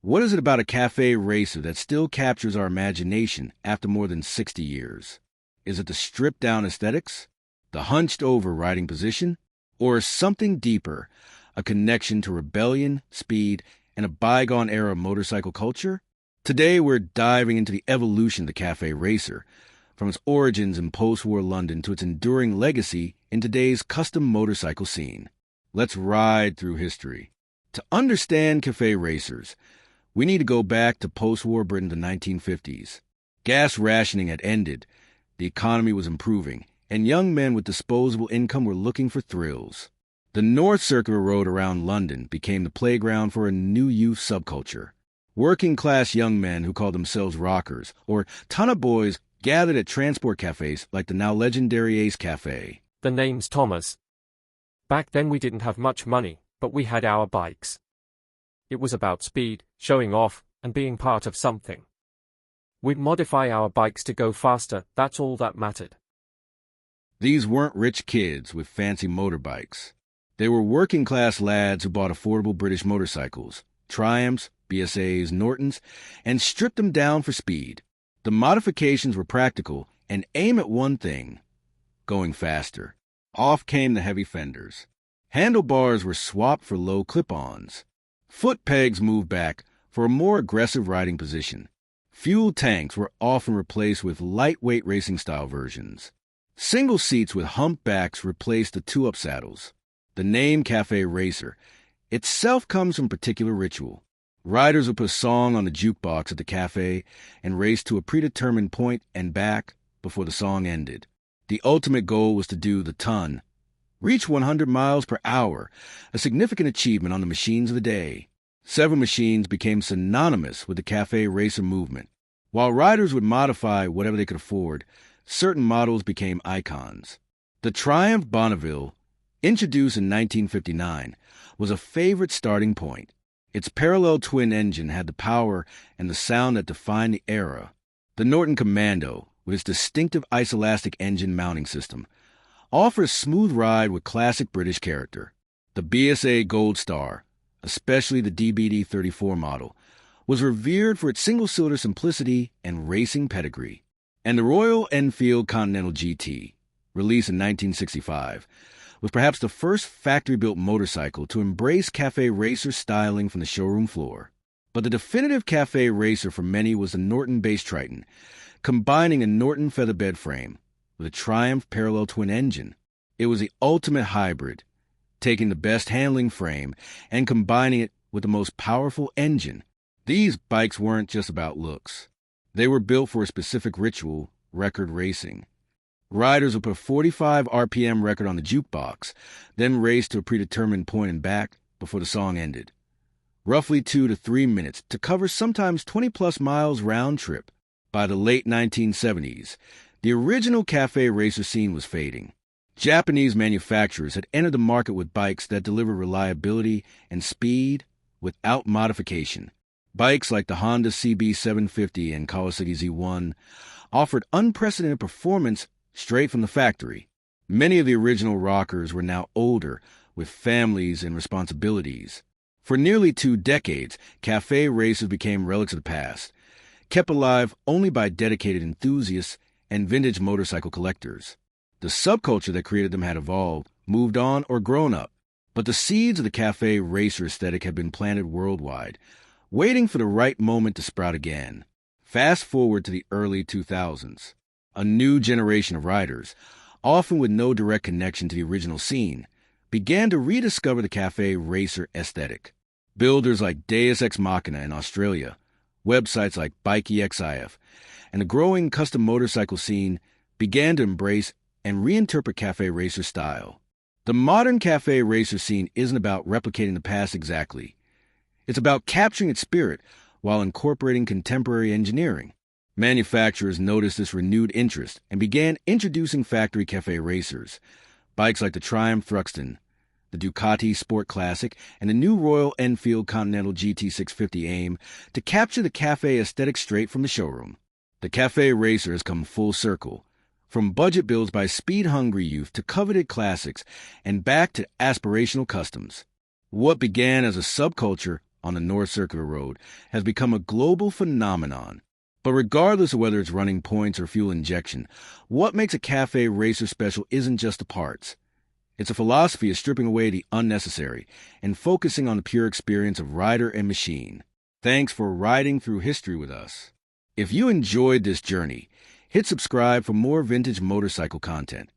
What is it about a cafe racer that still captures our imagination after more than 60 years? Is it the stripped-down aesthetics, the hunched-over riding position, or something deeper, a connection to rebellion, speed, and a bygone-era motorcycle culture? Today, we're diving into the evolution of the cafe racer, from its origins in post-war London to its enduring legacy in today's custom motorcycle scene. Let's ride through history. To understand cafe racers, we need to go back to post-war Britain, the 1950s. Gas rationing had ended, the economy was improving, and young men with disposable income were looking for thrills. The North Circular Road around London became the playground for a new youth subculture. Working-class young men who called themselves rockers, or ton of boys, gathered at transport cafes like the now legendary Ace Cafe. The name's Thomas. Back then we didn't have much money, but we had our bikes. It was about speed, showing off, and being part of something. We'd modify our bikes to go faster, that's all that mattered. These weren't rich kids with fancy motorbikes. They were working-class lads who bought affordable British motorcycles, Triumphs, BSAs, Nortons, and stripped them down for speed. The modifications were practical and aimed at one thing: going faster. Off came the heavy fenders. Handlebars were swapped for low clip-ons. Foot pegs moved back for a more aggressive riding position. Fuel tanks were often replaced with lightweight racing-style versions. Single seats with humped backs replaced the two-up saddles. The name Cafe Racer itself comes from particular ritual. Riders would put a song on the jukebox at the cafe and race to a predetermined point and back before the song ended. The ultimate goal was to do the ton, reach 100 miles per hour, a significant achievement on the machines of the day. Several machines became synonymous with the cafe racer movement. While riders would modify whatever they could afford, certain models became icons. The Triumph Bonneville, introduced in 1959, was a favorite starting point. Its parallel twin engine had the power and the sound that defined the era. The Norton Commando, with its distinctive isolastic engine mounting system, offered a smooth ride with classic British character. The BSA Gold Star, especially the DBD-34 model, was revered for its single-cylinder simplicity and racing pedigree. And the Royal Enfield Continental GT, released in 1965, was perhaps the first factory-built motorcycle to embrace cafe racer styling from the showroom floor. But the definitive cafe racer for many was the Norton-based Triton, combining a Norton featherbed frame with a Triumph parallel twin engine. It was the ultimate hybrid, taking the best handling frame and combining it with the most powerful engine. These bikes weren't just about looks. They were built for a specific ritual: record racing. Riders would put a 45 RPM record on the jukebox, then race to a predetermined point and back before the song ended. Roughly 2 to 3 minutes to cover sometimes 20-plus miles round trip. By the late 1970s, the original cafe racer scene was fading. Japanese manufacturers had entered the market with bikes that delivered reliability and speed without modification. Bikes like the Honda CB750 and Kawasaki Z1 offered unprecedented performance straight from the factory. Many of the original rockers were now older, with families and responsibilities. For nearly 2 decades, cafe racers became relics of the past, kept alive only by dedicated enthusiasts and vintage motorcycle collectors. The subculture that created them had evolved, moved on, or grown up, but the seeds of the cafe racer aesthetic had been planted worldwide, waiting for the right moment to sprout again. Fast forward to the early 2000s. A new generation of riders, often with no direct connection to the original scene, began to rediscover the cafe racer aesthetic. Builders like Deus Ex Machina in Australia, websites like BikeEXIF, and the growing custom motorcycle scene began to embrace and reinterpret cafe racer style. The modern cafe racer scene isn't about replicating the past exactly. It's about capturing its spirit while incorporating contemporary engineering. Manufacturers noticed this renewed interest and began introducing factory cafe racers. Bikes like the Triumph Thruxton, the Ducati Sport Classic, and the new Royal Enfield Continental GT650 aim to capture the cafe aesthetic straight from the showroom. The cafe racer has come full circle, from budget builds by speed-hungry youth to coveted classics and back to aspirational customs. What began as a subculture on the North Circular Road has become a global phenomenon. But regardless of whether it's running points or fuel injection, what makes a Café Racer special isn't just the parts. It's a philosophy of stripping away the unnecessary and focusing on the pure experience of rider and machine. Thanks for riding through history with us. If you enjoyed this journey, hit subscribe for more vintage motorcycle content.